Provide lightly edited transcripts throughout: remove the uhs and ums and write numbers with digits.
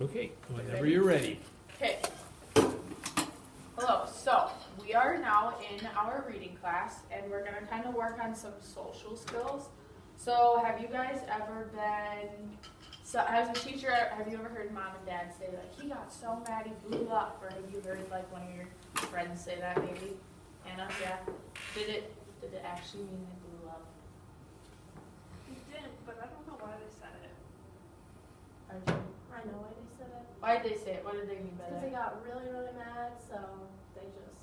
Okay, whenever you're ready. Okay. Hello. So we are now in our reading class, and we're gonna kind of work on some social skills. So have you guys ever been? So as a teacher, have you ever heard mom and dad say like he got so mad he blew up, or have you heard like one of your friends say that maybe? Anna, yeah. Did it actually mean they blew up? It did, but I don't know why they said it. Archie? I know why they said it. Why did they say it? What did they mean by Because that? they got really, really mad, so they just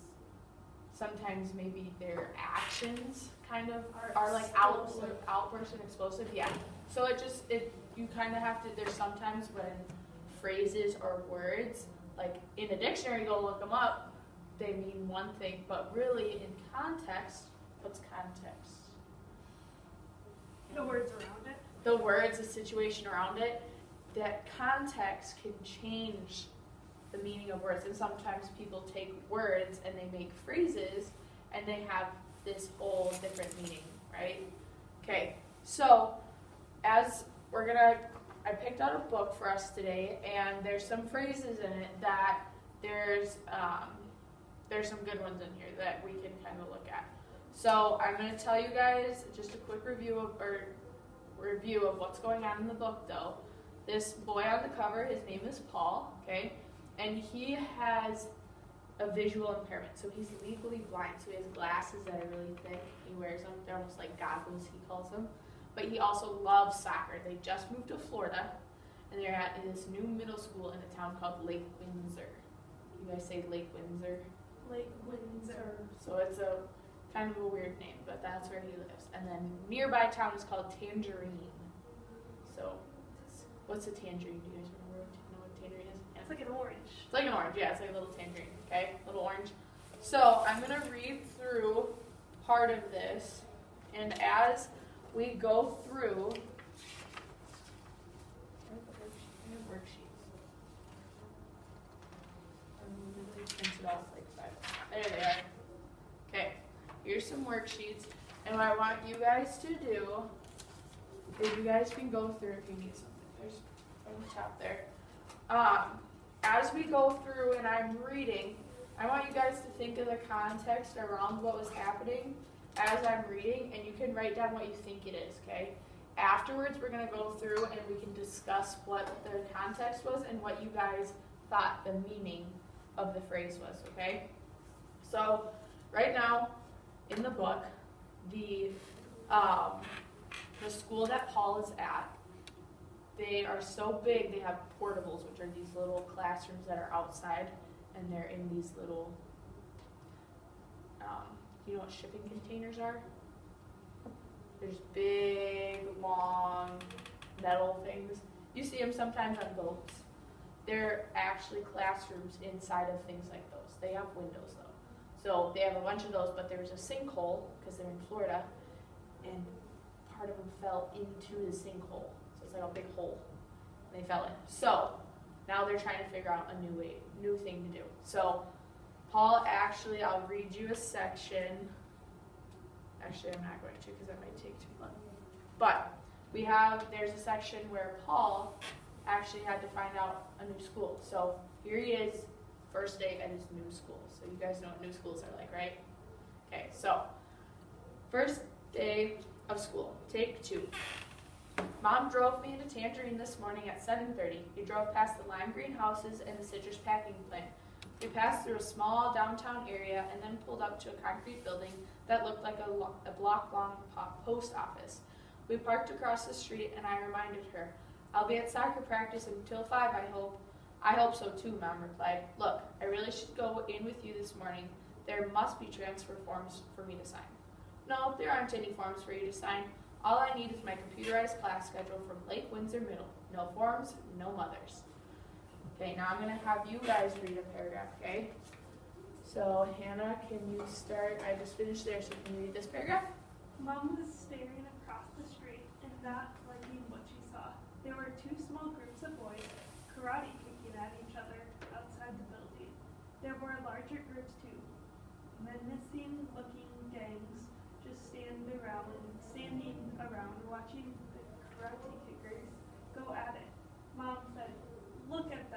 Sometimes maybe their actions kind of Are are like explosive. outbursts and explosive. Yeah. So you kind of have to. There's sometimes when phrases or words like in a dictionary, go look them up. They mean one thing, but really in context, what's context? The words around it. The words, the situation around it. That context can change the meaning of words, and sometimes people take words and they make phrases and they have this whole different meaning, right? Okay, so as I picked out a book for us today, and there's some phrases in it that there's some good ones in here that we can kind of look at. So I'm going to tell you guys just a quick review of what's going on in the book, though. This boy on the cover, his name is Paul, okay? And he has a visual impairment, so he's legally blind. So he has glasses that are really thick. He wears them. They're almost like goggles, he calls them. But he also loves soccer. They just moved to Florida, and they're at this new middle school in a town called Lake Windsor. You guys say Lake Windsor? Lake Windsor. So it's a kind of a weird name, but that's where he lives. And then nearby town is called Tangerine. So what's a tangerine? Do you guys know what tangerine is? It's like an orange. It's like an orange, yeah, it's like a little tangerine, okay? Little orange. So I'm gonna read through part of this, and as we go through, I have worksheets. They printed off like 5. There they are. Okay, here's some worksheets, and what I want you guys to do is you guys can go through if you need something. There's on the top there. As we go through and I'm reading, I want you guys to think of the context around what was happening as I'm reading, and you can write down what you think it is, okay? Afterwards, we're going to go through and we can discuss what the context was and what you guys thought the meaning of the phrase was, okay? So, right now, in the book, the school that Paul is at, they are so big, they have portables, which are these little classrooms that are outside, and they're in these little, you know what shipping containers are? There's big, long, metal things. You see them sometimes on boats. They're actually classrooms inside of things like those. They have windows, though. So they have a bunch of those, but there's a sinkhole, because they're in Florida, and part of them fell into the sinkhole. So it's like a big hole, and they fell in. So now they're trying to figure out a new thing to do. So Paul, actually, I'll read you a section. Actually, I'm not going to, because that might take too long. But there's a section where Paul actually had to find out a new school. So here he is, first day at his new school. So you guys know what new schools are like, right? Okay, so first day of school, take 2. Mom drove me into Tangerine this morning at 7:30. We drove past the lime green houses and the citrus packing plant. We passed through a small downtown area and then pulled up to a concrete building that looked like a block-long post office. We parked across the street, and I reminded her, "I'll be at soccer practice until 5, I hope." "I hope so too," Mom replied. "Look, I really should go in with you this morning. There must be transfer forms for me to sign." "No, there aren't any forms for you to sign. All I need is my computerized class schedule from Lake Windsor Middle. No forms, no mothers." Okay, now I'm going to have you guys read a paragraph, okay? So, Hannah, can you start? I just finished there, so can you read this paragraph? Mom was staring across the street and not liking what she saw. There were 2 small groups of boys karate kicking at each other outside the building. There were larger groups too, menacing looking gangs just standing around watching the karate kickers go at it. Mom said, "Look at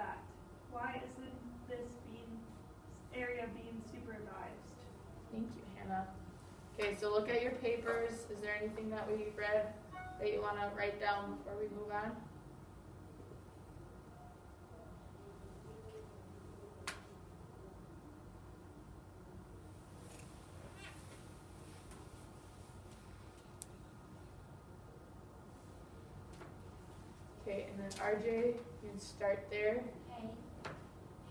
Okay, so look at your papers. Is there anything that we read that you want to write down before we move on? Okay, and then RJ, you can start there. Hey.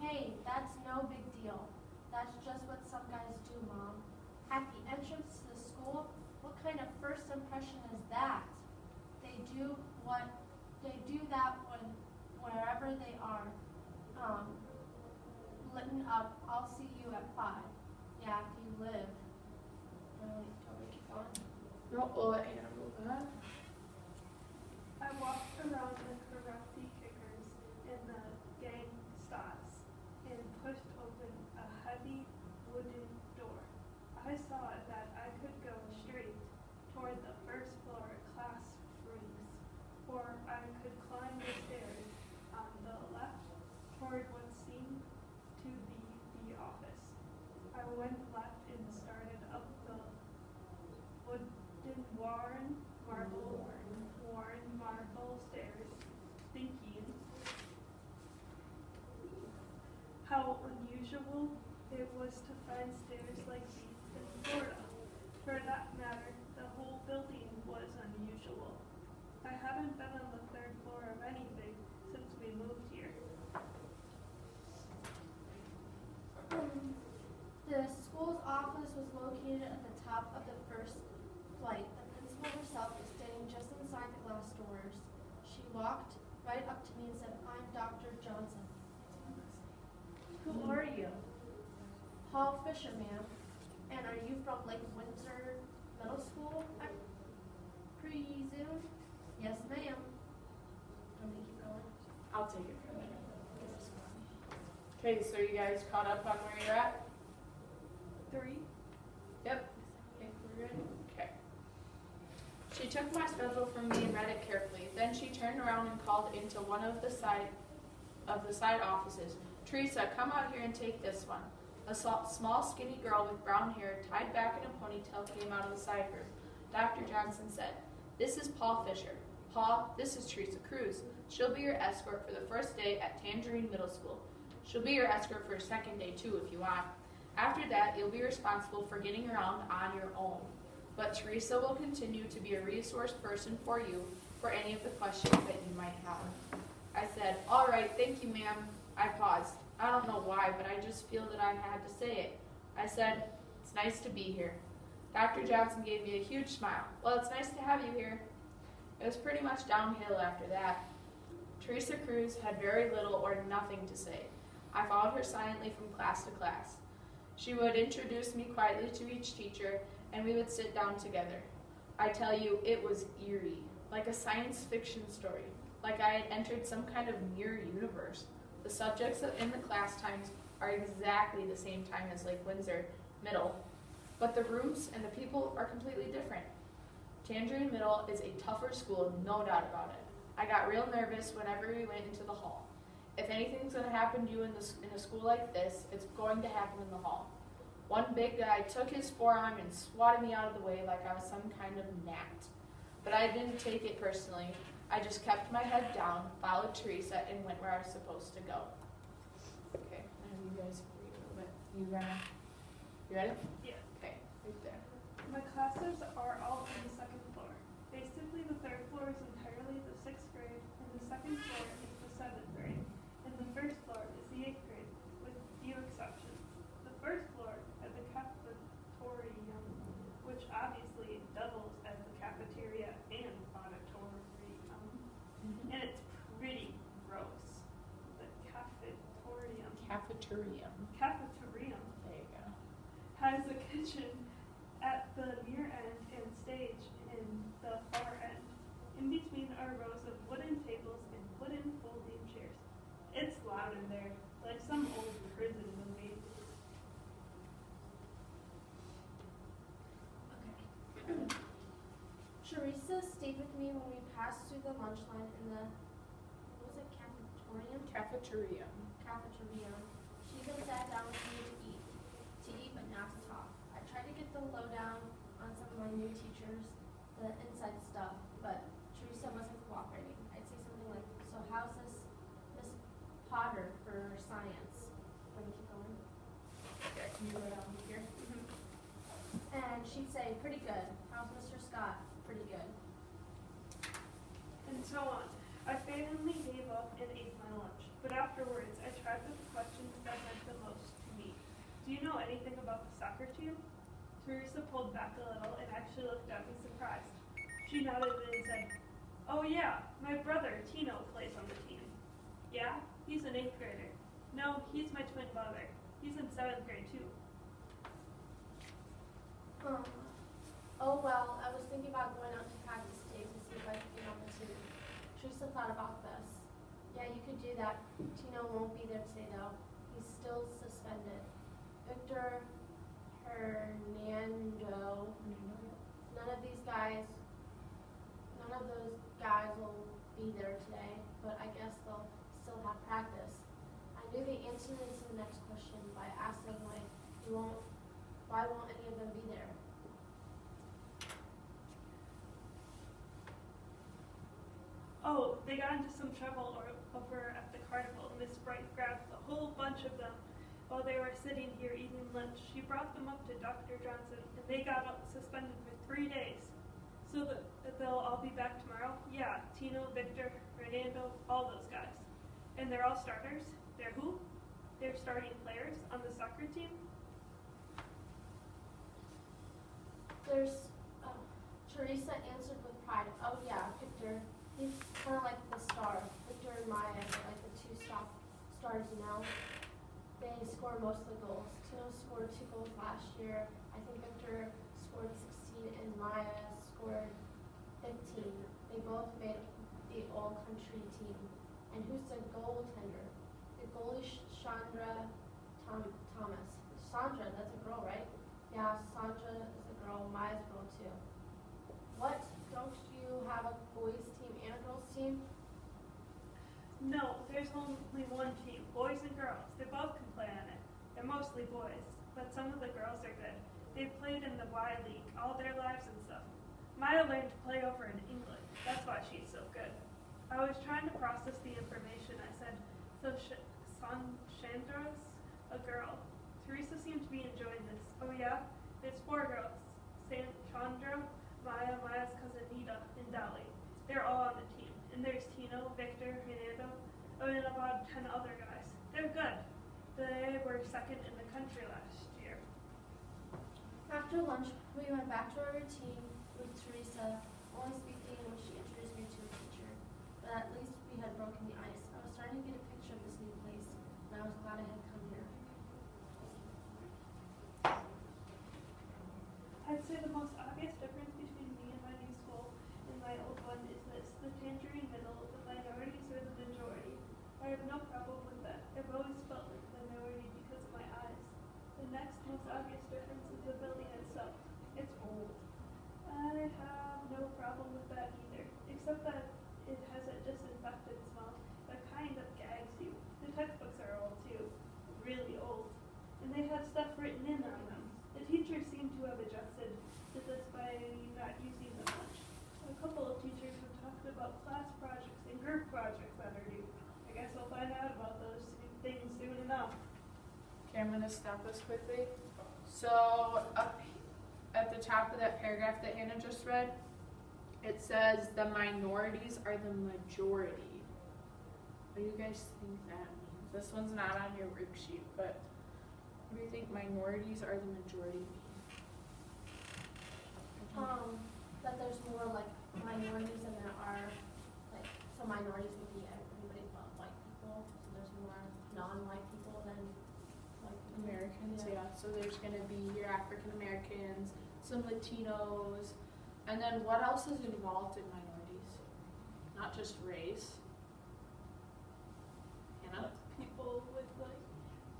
Hey, that's no big deal. That's just what some guys do, Mom. At the entrance to the school, what kind of first impression is that? They do that wherever they are. Litten up, I'll see you at 5. Yeah, if you live. Really, don't we keep going? No, we'll let Hannah move on. I walked around the karate kickers and the gang stas and pushed open a heavy wooden door. I saw that I could go straight toward the first floor classrooms, or I could climb the stairs on the left toward what seemed to be the office. I went left and started up the wooden worn marble stairs, thinking how unusual it was to find stairs like these in Florida. For that matter, the whole building was unusual. I haven't been on the 3rd floor of anything since we moved here. The school's office was located at the top of the first flight. The principal herself was standing just inside the glass doors. She walked right up to me and said, "I'm Dr. Johnson." Who are you? "Paul Fisher, ma'am. And are you from Lake Windsor Middle School, I presume?" "Yes, ma'am." Want me to keep going? I'll take it from there. Okay, so you guys caught up on where you're at? 3. Yep. Okay, we're good? Okay. She took my schedule from me and read it carefully. Then she turned around and called into one of the side offices. "Teresa, come out here and take this one." A small, skinny girl with brown hair tied back in a ponytail came out of the side room. Dr. Johnson said, "This is Paul Fisher. Paul, this is Teresa Cruz. She'll be your escort for the first day at Tangerine Middle School. She'll be your escort for your second day too if you want. After that, you'll be responsible for getting around on your own. But Teresa will continue to be a resource person for you for any of the questions that you might have." I said, "All right, thank you, ma'am." I paused. I don't know why, but I just feel that I had to say it. I said, "It's nice to be here." Dr. Johnson gave me a huge smile. "Well, it's nice to have you here." It was pretty much downhill after that. Teresa Cruz had very little or nothing to say. I followed her silently from class to class. She would introduce me quietly to each teacher, and we would sit down together. I tell you, it was eerie, like a science fiction story, like I had entered some kind of mirror universe. The subjects in the class times are exactly the same time as Lake Windsor Middle, but the rooms and the people are completely different. Tangerine Middle is a tougher school, no doubt about it. I got real nervous whenever we went into the hall. If anything's going to happen to you in a school like this, it's going to happen in the hall. One big guy took his forearm and swatted me out of the way like I was some kind of gnat. But I didn't take it personally. I just kept my head down, followed Teresa, and went where I was supposed to go. Okay, and you guys read a little bit. You ready? Yeah. Okay, right there. My classes are all on the 2nd floor. Basically, the 3rd floor is entirely the 6th grade, and the 2nd floor is the 7th grade, and the 1st floor is the 8th grade, with few exceptions. The 1st floor has a cafetorium, which obviously doubles as the cafeteria and auditorium, and it's pretty gross. The cafetorium Cafeterium. There you go. has a kitchen at the near end and stage in the far end. In between are rows of wooden tables and wooden folding chairs. It's loud in there, like some old prison movie. Okay. Teresa stayed with me when we passed through the lunch line in the, what was it, cafetorium? Cafeteria. She even sat down with me to eat but not to talk. I tried to get the lowdown new teachers the inside stuff, but Teresa wasn't cooperating. I'd say something like, so how's this Miss Potter for science? Let me keep going. Yeah, can you go down here? And she'd say, pretty good. How's Mr. Scott? Pretty good. And so on. I finally gave up and ate my lunch, but afterwards I tried with the questions that meant the most to me. Do you know anything about the soccer team? Teresa pulled back a little and actually looked at me surprised. She nodded and said, oh yeah, my brother Tino plays on the team. Yeah? He's an 8th grader. No, he's my twin brother. He's in 7th grade too. Oh well, I was thinking about going out to practice day to see if I could get on the team. Teresa thought about this. Yeah, you could do that. Tino won't be there today though. He's still suspended. Victor Hernando, none of those guys will be there today, but I guess they'll still have practice. I knew the answer to the next question by asking why won't any of them be there? Oh, they got into some trouble over at the carnival. Miss Bright grabbed a whole bunch of them while they were sitting here eating lunch. She brought them up to Dr. Johnson, and they got suspended for 3 days. So that they'll all be back tomorrow? Yeah, Tino, Victor, Fernando, all those guys. And they're all starters? They're who? They're starting players on the soccer team? There's, Teresa answered with pride. Oh yeah, Victor. He's kind of like the star. Victor and Maya are like the two stars, you know? They score most of the goals. Tino scored 2 goals last year. I think Victor scored 16 and Maya scored 15. They both made the all-country team. And who's the goaltender? The goalie Chandra Thomas. Sandra, that's a girl, right? Yeah, Sandra is a girl. Maya's a girl too. What? Don't you have a boys team and a girls team? No, there's only one team, boys and girls. They both can play on it. They're mostly boys, but some of the girls are good. They've played in the Y League all their lives and stuff. Maya learned to play over in England. That's why she's so good. I was trying to process the information. I said, so Chandra's a girl. Teresa seemed to be enjoying this. Oh yeah? There's 4 girls. Chandra, Maya, Maya's cousin Nita, and Dolly. They're all on the team. And there's Tino, Victor, Hernando, and about 10 other guys. They're good. They were 2nd in the country last year. After lunch, we went back to our routine with Teresa, only speaking when she introduced me to a teacher. But at least we had broken the ice. I was starting to get a picture of this new place, and I was glad I had come here. I'd say the most obvious difference between me and my new school and my old one is this. The tangerine middle, the minorities are the majority. I have no problem with that. I've always felt like a minority because of my eyes. The next most obvious difference is the building itself. It's old. I have no problem with that either, except that it has a disinfectant smell that kind of gags you. The textbooks are old too, really old, and they have stuff written in on them. The teachers seem to have adjusted to this by not using them much. A couple of teachers have talked about class projects and group projects that are due. I guess I'll find out about those things soon enough. Okay, I'm gonna stop this quickly. So up at the top of that paragraph that Hannah just read, it says the minorities are the majority. What do you guys think that means? This one's not on your worksheet, but what do you think minorities are the majority mean? That there's more like minorities than there are, like, so minorities would be everybody but white people, so there's more non-white people than white people. Americans, yeah. So there's gonna be your African Americans, some Latinos, and then what else is involved in minorities? Not just race. Hannah? People with like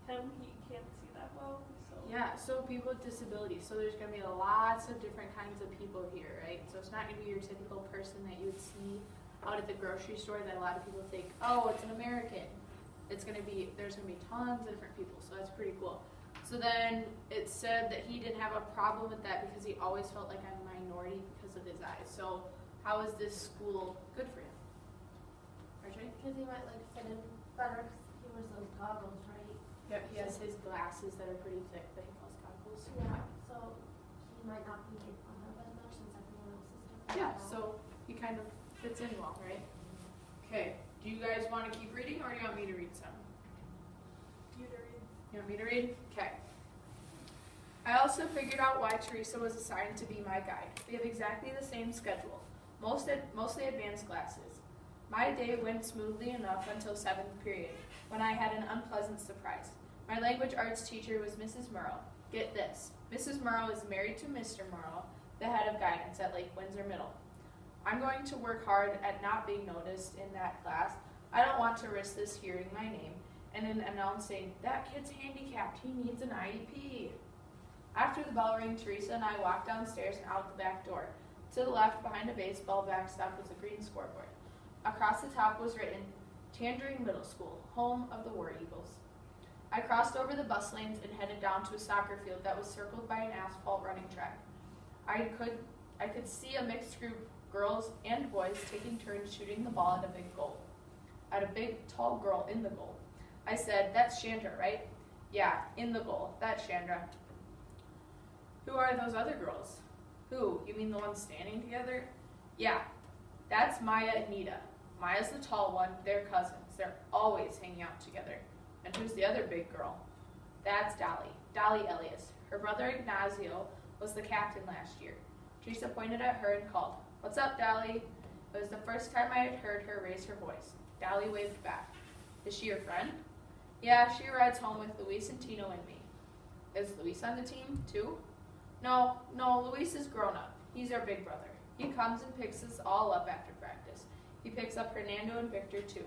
him, he can't see that well, so Yeah, so people with disabilities. So there's gonna be lots of different kinds of people here, right? So it's not gonna be your typical person that you would see out at the grocery store that a lot of people think, oh, it's an American. It's gonna be, there's gonna be tons of different people, so that's pretty cool. So then it said that he didn't have a problem with that because he always felt like I'm a minority because of his eyes. So how is this school good for him? RJ? Because he might like fit in better 'cause he wears those goggles, right? Yep, he has his glasses that are pretty thick that he calls goggles. Yeah, so he might not be made fun of as much since everyone else is different. Yeah, so he kind of fits in well, right? Okay, do you guys want to keep reading or do you want me to read some? You to read. You want me to read? Okay. I also figured out why Teresa was assigned to be my guide. We have exactly the same schedule, mostly advanced classes. My day went smoothly enough until 7th period, when I had an unpleasant surprise. My language arts teacher was Mrs. Murrow. Get this, Mrs. Murrow is married to Mr. Murrow, the head of guidance at Lake Windsor Middle. I'm going to work hard at not being noticed in that class. I don't want to risk this hearing my name and then announcing, that kid's handicapped, he needs an IEP. After the bell rang, Teresa and I walked downstairs and out the back door. To the left, behind a baseball backstop, was a green scoreboard. Across the top was written, Tangerine Middle School, home of the War Eagles. I crossed over the bus lanes and headed down to a soccer field that was circled by an asphalt running track. I could see a mixed group, girls and boys, taking turns shooting the ball at a big goal. At a big, tall girl in the goal. I said, that's Chandra, right? Yeah, in the goal. That's Chandra. Who are those other girls? Who? You mean the ones standing together? Yeah, that's Maya and Nita. Maya's the tall one. They're cousins. They're always hanging out together. And who's the other big girl? That's Dolly. Dolly Elias. Her brother Ignacio was the captain last year. Teresa pointed at her and called, what's up, Dolly? It was the first time I had heard her raise her voice. Dolly waved back. Is she your friend? Yeah, she rides home with Luis and Tino and me. Is Luis on the team, too? No, Luis is grown up. He's our big brother. He comes and picks us all up after practice. He picks up Hernando and Victor, too.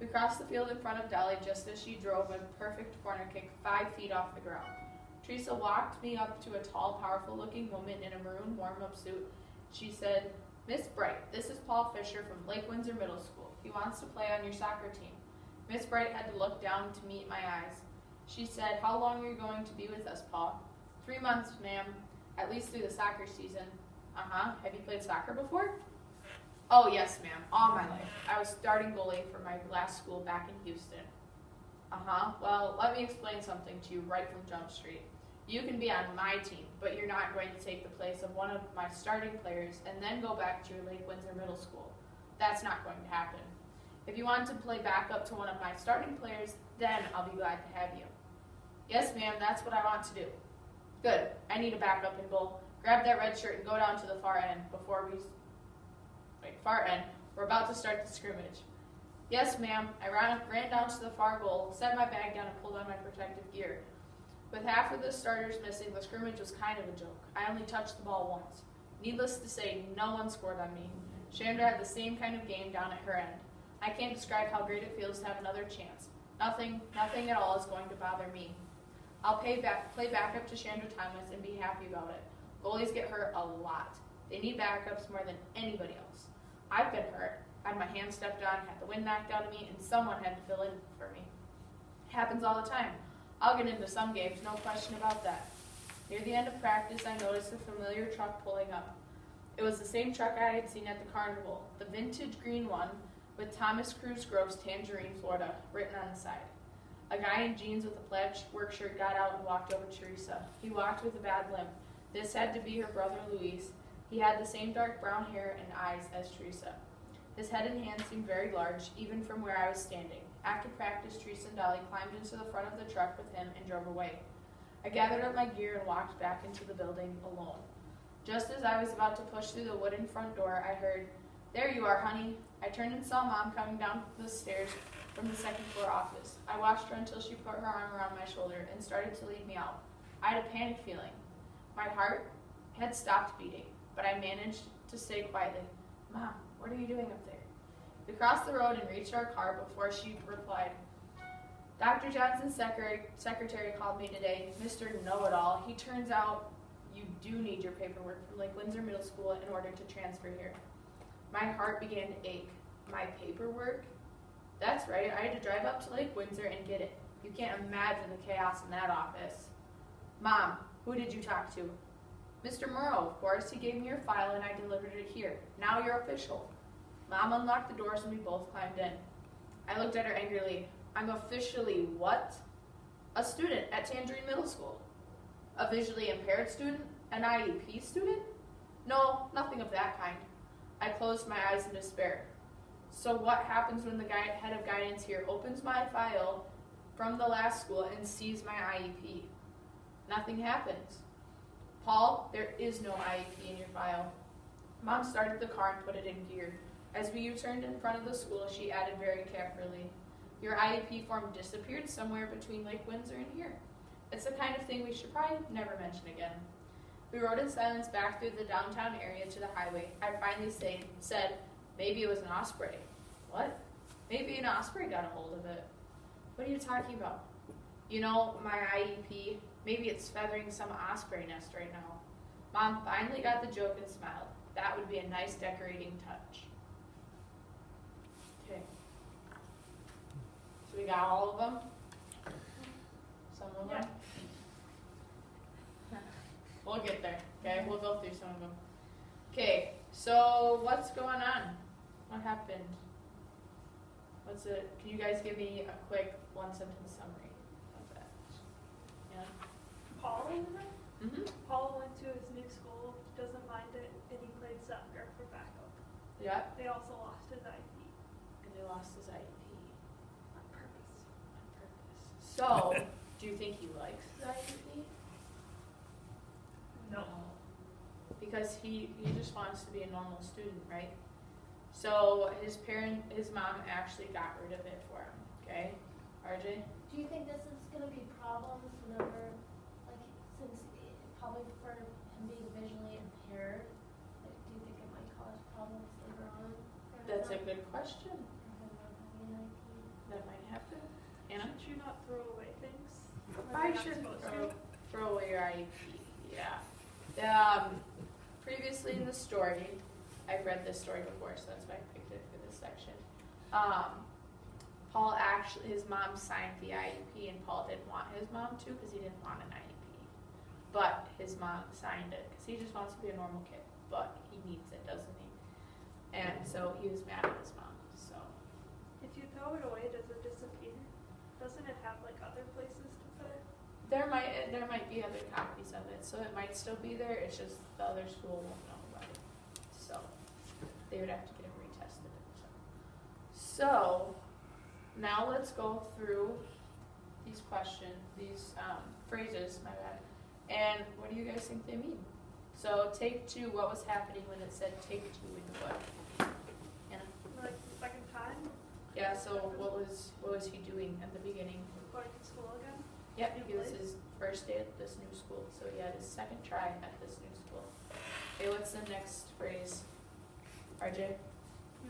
We crossed the field in front of Dolly just as she drove a perfect corner kick 5 feet off the ground. Teresa walked me up to a tall, powerful-looking woman in a maroon warm-up suit. She said, Miss Bright, this is Paul Fisher from Lake Windsor Middle School. He wants to play on your soccer team. Miss Bright had to look down to meet my eyes. She said, how long are you going to be with us, Paul? 3 months, ma'am, at least through the soccer season. Uh-huh. Have you played soccer before? Oh, yes, ma'am, all my life. I was starting goalie for my last school back in Houston. Uh-huh. Well, let me explain something to you right from Jump Street. You can be on my team, but you're not going to take the place of one of my starting players and then go back to your Lake Windsor Middle School. That's not going to happen. If you want to play backup to one of my starting players, then I'll be glad to have you. Yes, ma'am, that's what I want to do. Good. I need a backup in goal. Grab that red shirt and go down to the far end far end. We're about to start the scrimmage. Yes, ma'am. I ran down to the far goal, set my bag down, and pulled on my protective gear. With half of the starters missing, the scrimmage was kind of a joke. I only touched the ball once. Needless to say, no one scored on me. Chandra had the same kind of game down at her end. I can't describe how great it feels to have another chance. Nothing at all is going to bother me. I'll play backup to Chandra Thomas and be happy about it. Goalies get hurt a lot. They need backups more than anybody else. I've been hurt, had my hand stepped on, had the wind knocked out of me, and someone had to fill in for me. It happens all the time. I'll get into some games, no question about that. Near the end of practice, I noticed a familiar truck pulling up. It was the same truck I had seen at the carnival, the vintage green one with Thomas Cruz Groves, Tangerine, Florida, written on the side. A guy in jeans with a plaid work shirt got out and walked over to Teresa. He walked with a bad limp. This had to be her brother Luis. He had the same dark brown hair and eyes as Teresa. His head and hands seemed very large, even from where I was standing. After practice, Teresa and Dolly climbed into the front of the truck with him and drove away. I gathered up my gear and walked back into the building alone. Just as I was about to push through the wooden front door, I heard, "There you are, honey." I turned and saw Mom coming down the stairs from the second floor office. I watched her until she put her arm around my shoulder and started to lead me out. I had a panic feeling. My heart had stopped beating, but I managed to say quietly, "Mom, what are you doing up there?" We crossed the road and reached our car before she replied, "Dr. Johnson's secretary called me today, Mr. Know-It-All. He turns out you do need your paperwork from Lake Windsor Middle School in order to transfer here." My heart began to ache. My paperwork? That's right, I had to drive up to Lake Windsor and get it. You can't imagine the chaos in that office. Mom, who did you talk to? Mr. Murrow, of course. He gave me your file and I delivered it here. Now you're official. Mom unlocked the doors and we both climbed in. I looked at her angrily. I'm officially what? A student at Tangerine Middle School. A visually impaired student? An IEP student? No, nothing of that kind. I closed my eyes in despair. So what happens when the head of guidance here opens my file from the last school and sees my IEP? Nothing happens. Paul, there is no IEP in your file. Mom started the car and put it in gear. As we U-turned in front of the school, she added very carefully, your IEP form disappeared somewhere between Lake Windsor and here. It's the kind of thing we should probably never mention again. We rode in silence back through the downtown area to the highway. I finally said, maybe it was an osprey. What? Maybe an osprey got a hold of it. What are you talking about? You know, my IEP, maybe it's feathering some osprey nest right now. Mom finally got the joke and smiled. That would be a nice decorating touch. Okay. So we got all of them? Some of them? We'll get there, okay? We'll go through some of them. Okay, so what's going on? What happened? Can you guys give me a quick one-sentence summary of that? Yeah? Paul in there? Mm-hmm. Paul went to his new school, doesn't mind it, and he played soccer for backup. Yeah, They also lost his IEP and they lost his IEP on purpose. on purpose. So, do you think he likes the IEP? No. Because he just wants to be a normal student, right? So his mom actually got rid of it for him, okay? RJ? Do you think this is gonna be problems whenever, like, since probably for him being visually impaired, like, do you think it might cause problems later on? for him That's a not- good question. for him not having an IEP? That might happen. Anna? Should you not throw away things? I You're not should supposed to. throw away your IEP, yeah. Previously in the story, I've read this story before, so that's why I picked it for this section. His mom signed the IEP, and Paul didn't want his mom to because he didn't want an IEP. But his mom signed it because he just wants to be a normal kid, but he needs it, doesn't he? And so he was mad at his mom, so. If you throw it away, does it disappear? Doesn't it have like other places to put it? There might be other copies of it, so it might still be there, it's just the other school won't know about it. So, they would have to get it retested. So, now let's go through these phrases, my bad, and what do you guys think they mean? So, take two, what was happening when it said take two in the book? Anna? Like the second time, Yeah, so what was he doing at the beginning? going to school again? Yep, New it was place? his first day at this new school, so he had his second try at this new school. Okay, what's the next phrase? RJ?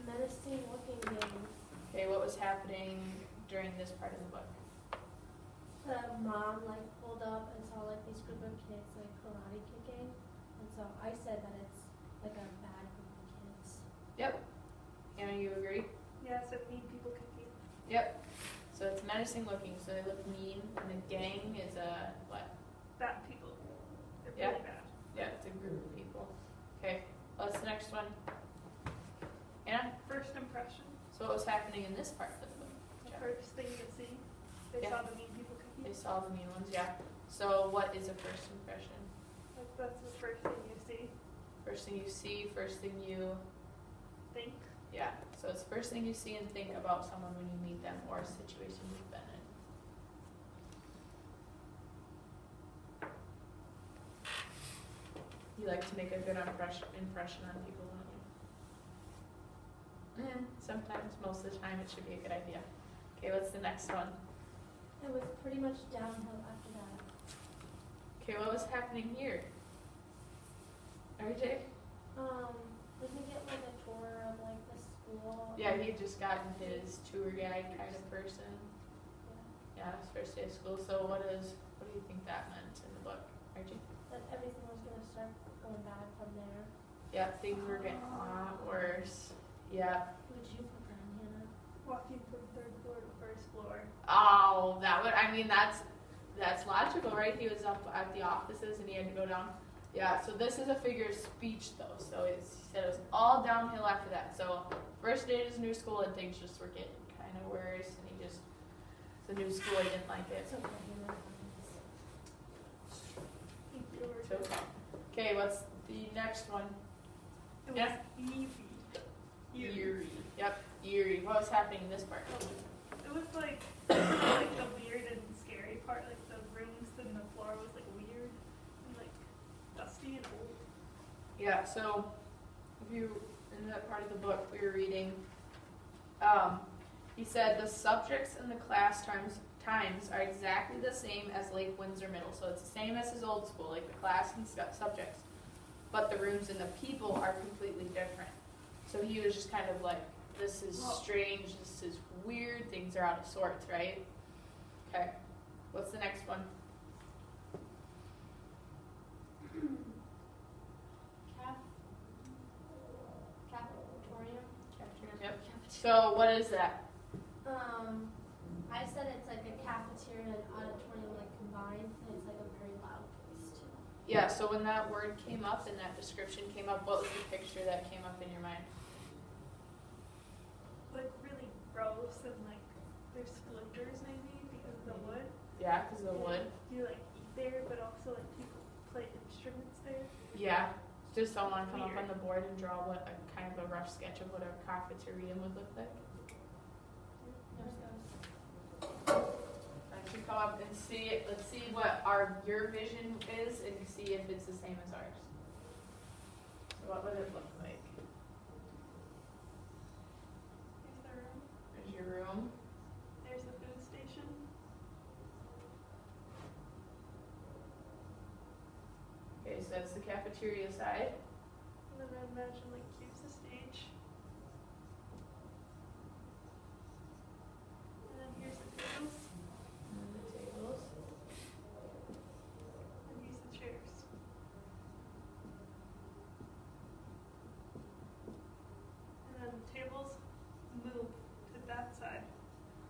Menacing looking games. Okay, what was happening during this part of the book? The mom like pulled up and saw like these group of kids like karate kicking, and so I said that it's like a bad group of kids. Yep. Anna, you agree? Yeah, so mean people confused. Yep. So it's menacing looking, so they look mean, and the gang is a what? Bad people. They're Yeah. really bad. Yeah, it's a group of people. Okay, what's the next one? Anna? First impression. So what was happening in this part of the book? The Jeff? first thing you see. They Yeah. saw the mean people They confused. saw the mean ones, yeah. So what is a first impression? Like that's the first thing you see. First thing you see, first thing you, Think. yeah. So it's the first thing you see and think about someone when you meet them or a situation you've been in. You like to make a good impression on people, don't you? Sometimes, most of the time, it should be a good idea. Okay, what's the next one? It was pretty much downhill after that. Okay, what was happening here? RJ? Did he get like a tour of like the school? Yeah, he had just gotten his tour guide kind of person. Yeah. Yeah, his first day of school. So what do you think that meant in the book, RJ? That everything was gonna start going bad from there. Yeah, things were getting a lot worse. Yeah. Who did you put down, Hannah? Walking from third floor to first floor. Oh, That's logical, right? He was up at the offices and he had to go down. Yeah, so this is a figure of speech though. So he said it was all downhill after that. So first day at his new school and things just were getting kind of worse and it's a new school, he didn't like it. It's okay, he learned So, okay, what's the next one? It was Yeah. eerie. Yep, eerie. What was happening in this part? It was like the weird and scary part. Like the rooms and the floor was like weird and like dusty and old. Yeah, so if you in that part of the book we were reading, he said the subjects in the class times are exactly the same as Lake Windsor Middle. So it's the same as his old school, like the class and subjects. But the rooms and the people are completely different. So he was just kind of like, this is strange, this is weird, things are out of sorts, right? Okay, what's the next one? Cafetorium. Yep. So what is that? I said it's like a cafeteria and auditorium like combined, and it's like a very loud place too. Yeah, so when that word came up and that description came up, what was the picture that came up in your mind? Like really gross and like there's splinters maybe because of the wood. Yeah, because of the wood. You like eat there, but also like people play instruments there. Yeah, just someone come up Weird. on the board and draw what a kind of a rough sketch of what a cafeteria would look like. I should come up and see it. Let's see what your vision is and see if it's the same as ours. So what would it look like? Here's the room. There's your room. There's the food station. Okay, so that's the cafeteria side. And then I imagine like here's the stage. And then here's the tables. And then the tables. And here's the chairs. And then the tables move to that side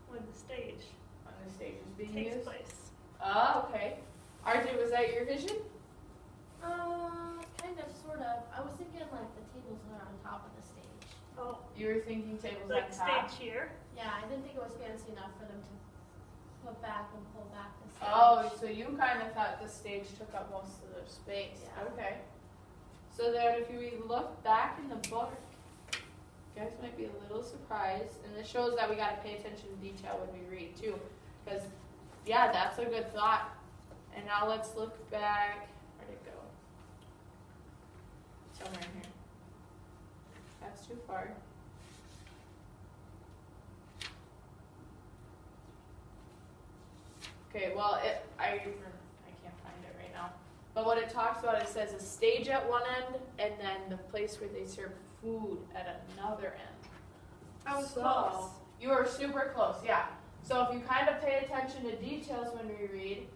when the stage On the stage is being takes used. place. Oh, okay. RJ, was that your vision? Kind of, sort of. I was thinking like the tables are on top of the stage. Oh, You were thinking tables like on top. stage here. Yeah, I didn't think it was fancy enough for them to put back and pull back the stage. Oh, so you kind of thought the stage took up most of the space. Yeah. Okay. So then if you look back in the book, you guys might be a little surprised. And this shows that we got to pay attention to detail when we read too. Because, yeah, that's a good thought. And now let's look back. Where'd it go? Somewhere in here. That's too far. Okay, well, I can't find it right now. But what it talks about, it says a stage at one end, and then the place where they serve food at another end. I was So, close. You were super close, yeah. So if you kind of pay attention to details when we read,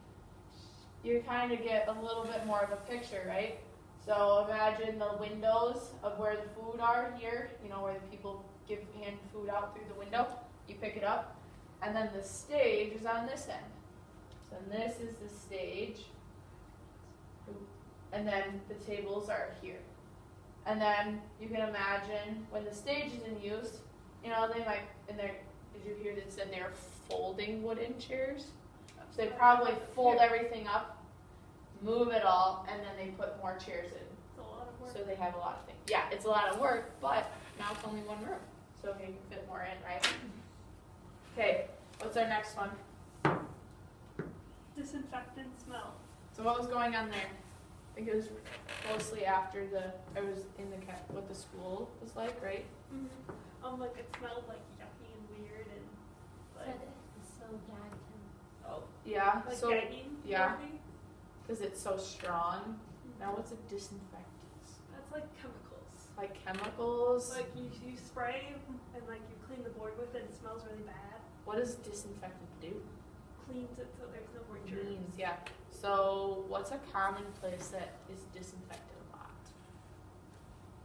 you kind of get a little bit more of a picture, right? So imagine the windows of where the food are here, you know, where the people hand food out through the window. You pick it up. And then the stage is on this end. So this is the stage. And then the tables are here. And then you can imagine when the stage is in use, you know, they might, and they're, did you hear that said they're folding wooden chairs? So they probably fold everything up, move it all, and then they put more chairs in. It's a lot of work. So they have a lot of things. Yeah, it's a lot of work, but now it's only one room. So you can fit more in, right? Okay, what's our next one? Disinfectant smell. So what was going on there? I think it was closely after I was in the what the school was like, right? Like it smelled like yucky and weird and Said like it so gagged him. Yeah, like so gagging. yeah. maybe? because it's so strong. Now what's a disinfectant? That's like chemicals. Like chemicals? Like you spray and like you clean the board with it and it smells really bad. What does disinfectant do? Cleans it so there's no more germs. Means, yeah. So what's a common place that is disinfected a lot?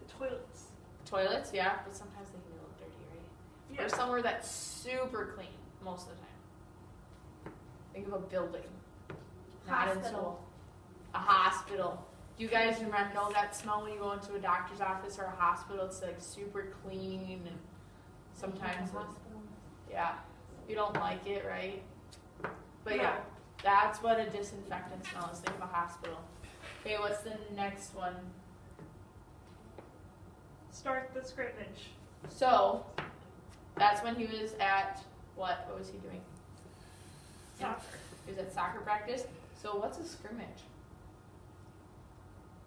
The toilets. Toilets, yeah, but sometimes they can be a little dirty, right? Yeah. Or somewhere that's super clean most of the time. Think of a building. Not in Hospital. school. A hospital. Do you guys remember know that smell when you go into a doctor's office or a hospital? It's like super clean and sometimes it's, yeah, you don't like it, right? But yeah, that's what a disinfectant smell is. Think of a hospital. Okay, what's the next one? Start the scrimmage. So, that's when he was at what? What was he doing? Soccer. He was at soccer practice. So, what's a scrimmage?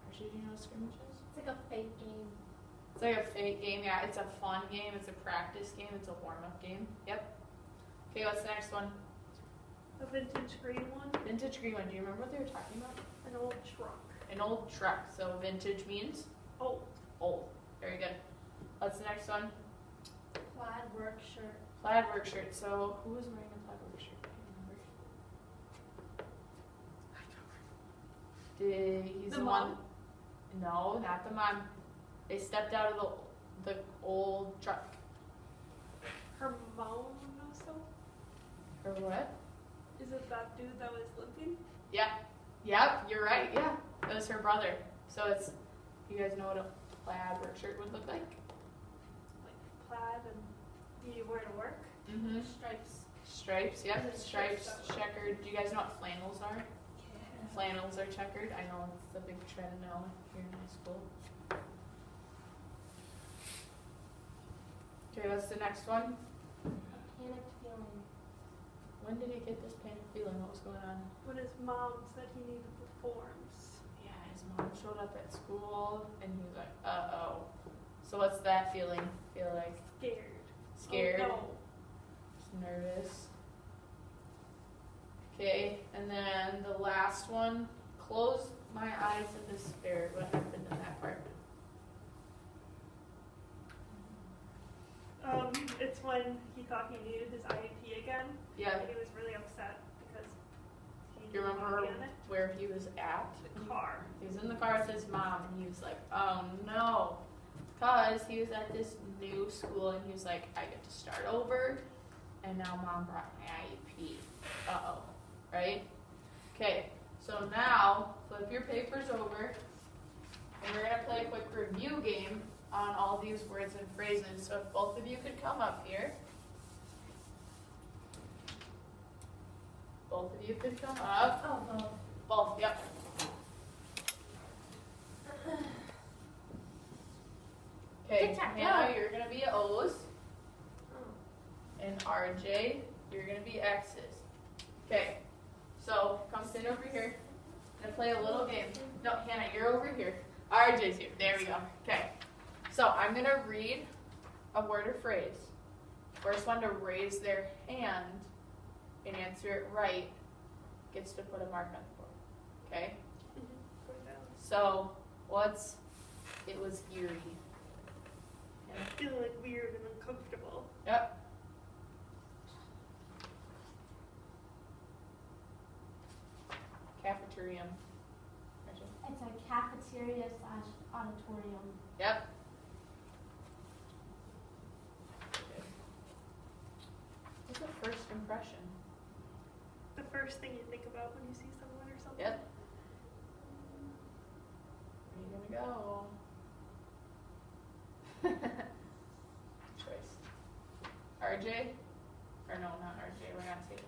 Actually, do you know what a scrimmage is? It's like a fake game. It's like a fake game, yeah. It's a fun game. It's a practice game. It's a warm-up game. Yep. Okay, what's the next one? A vintage green one. Vintage green one. Do you remember what they were talking about? An old truck. An old truck. So vintage means Old. old. Very good. What's the next one? Plaid work shirt. Plaid work shirt. So who was wearing a plaid work shirt? I can't remember. He's The the mom? one. No, not the mom. They stepped out of the old truck. Hermoso? Or what? Is it that dude that was looking? Yeah. Yep, you're right. Yeah. It was her brother. So it's, you guys know what a plaid work shirt would look like? Like plaid and do you wear to work? Mm-hmm. Stripes. Stripes, yep. Is it Stripes, stripes? checkered. Do you guys know what flannels are? Flannels are checkered. I know it's a big trend now here in high school. Okay, what's the next one? A panicked feeling. When did he get this panic feeling? What was going on? When his mom said he needed the forms. Yeah, his mom showed up at school and he was like, uh-oh. So what's that feeling? Feel like Scared. scared? Oh, Just nervous. Okay, and then the last one, close my eyes in despair. What happened in that part? no. It's when he thought he needed his IEP again. Yeah, And he was really upset because he do you didn't want remember to be in it. where he was at? The car. He was in the car with his mom and he was like, oh no. Because he was at this new school and he was like, I get to start over and now mom brought my IEP. Uh-oh. Right? Okay, so now flip your papers over and we're going to play a quick review game on all these words and phrases. So if both of you could come up here. Both of you could come up. Oh, well. Both, yep. Okay, Tic-tac-toe. Hannah, you're gonna be O's, Oh. and RJ, you're gonna be X's. Okay, so come sit over here and play a little game. No, Hannah, you're over here. RJ's here. There we go. Okay, so I'm gonna read a word or phrase. First one to raise their hand and answer it right gets to put a mark on the board. Okay? Put it down. So, it was eerie. I feel like weird and uncomfortable. Yep. Cafeterium. Rachel? It's a cafeteria / auditorium. Yep. What's the first impression? The first thing you think about when you see someone or something. Yep. Where are you gonna go? Choice. RJ? Or no, not RJ. We're not taking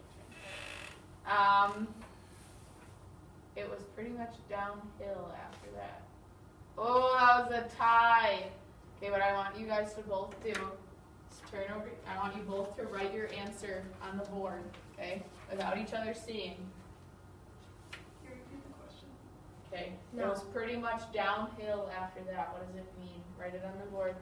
RJ. It was pretty much downhill after that. Oh, that was a tie. Okay, what I want you guys to both do is turn over. I want you both to write your answer on the board, okay? Without each other seeing. Here, repeat the question. Okay, it No. was pretty much downhill after that. What does it mean? Write it on the board.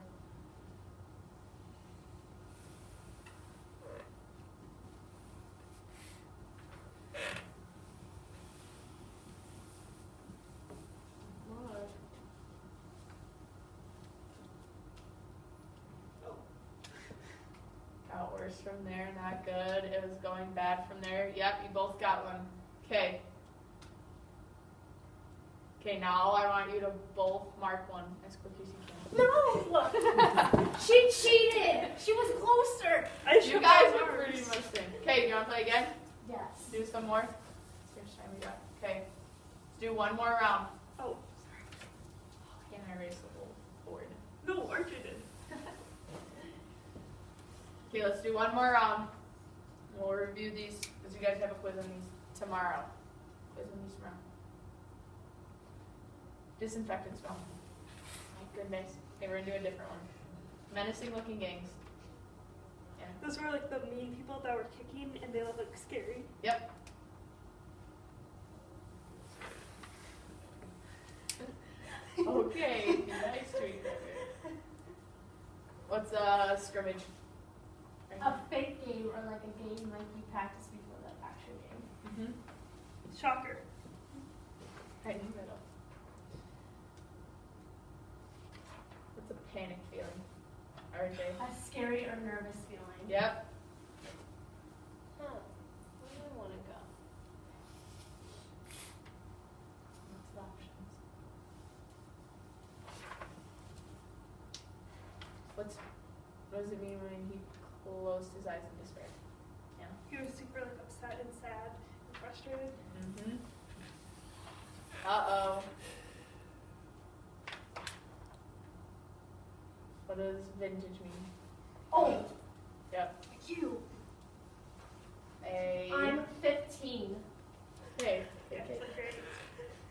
What? Got worse from there, not good. It was going bad from there. Yep, you both got one. Okay. Okay, now I want you to both mark one as quick as you can. No! She cheated! She was closer! I You shook guys my are pretty arms. much in. Okay, do you want to play again? Yes. Do some more? How much time we got? Okay. do one more round. Oh, Can I erase the whole board? no, Archer did. Okay, let's do one more round. We'll review these because you guys have a quiz on these tomorrow. Quiz on these tomorrow. Disinfectant smell. My goodness. Okay, we're gonna do a different one. Menacing looking gangs. Yeah. Those were like the mean people that were kicking and they look like scary. Yep. Okay, be nice to each other. What's a scrimmage? A fake game or like a game like you practice before the actual game. Mm-hmm. Shocker. Right in the middle. What's a panic feeling? RJ? A scary or nervous feeling. Yep. Huh. Where do I want to go? What's the options? What does it mean when he closed his eyes in despair? Yeah. He was super like upset and sad and frustrated. Mm-hmm. Uh-oh. What does vintage mean? Oh, Yep. you. A. I'm 15. Okay. Yeah, it's like great.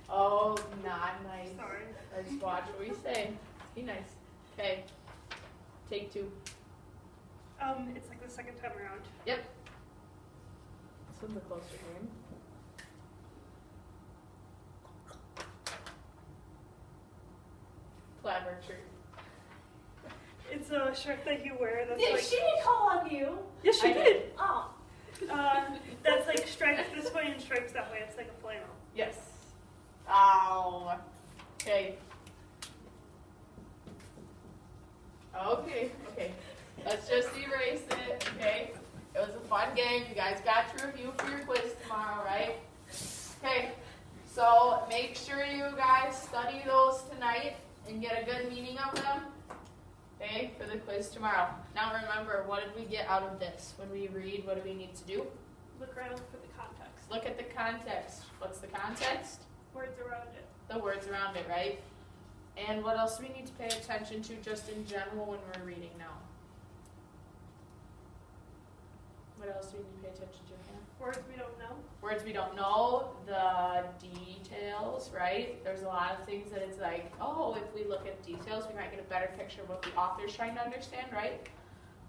Oh, not nice. Sorry. Let's watch what we say. Be nice. Okay. Take two. It's like the second time around. Yep. This one's a closer game. Clever shirt. It's a shirt that you wear that's Did like. she call on you? Yes, she I did. Oh. That's like stripes this way and stripes that way. It's like a flannel. Yes. Ow. Okay. Okay. Let's just erase it, okay? It was a fun game. You guys got to review for your quiz tomorrow, right? Okay. So make sure you guys study those tonight and get a good meaning of them, okay, for the quiz tomorrow. Now remember, what did we get out of this? When we read, what do we need to do? Look around for the context. Look at the context. What's the context? Words around it. The words around it, right? And what else do we need to pay attention to just in general when we're reading now? What else do we need to pay attention to, Hannah? Words we don't know. Words we don't know, the details, right? There's a lot of things that it's like, oh, if we look at details, we might get a better picture of what the author's trying to understand, right?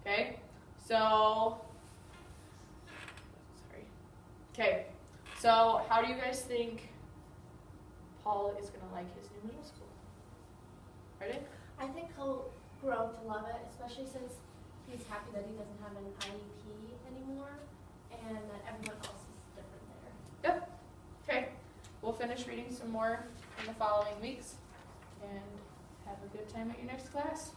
Okay, so, sorry. Okay, so how do you guys think Paul is going to like his new middle school? Ready? I think he'll grow to love it, especially since he's happy that he doesn't have an IEP anymore and that everyone else is different there. Yep. Okay. We'll finish reading some more in the following weeks and have a good time at your next class.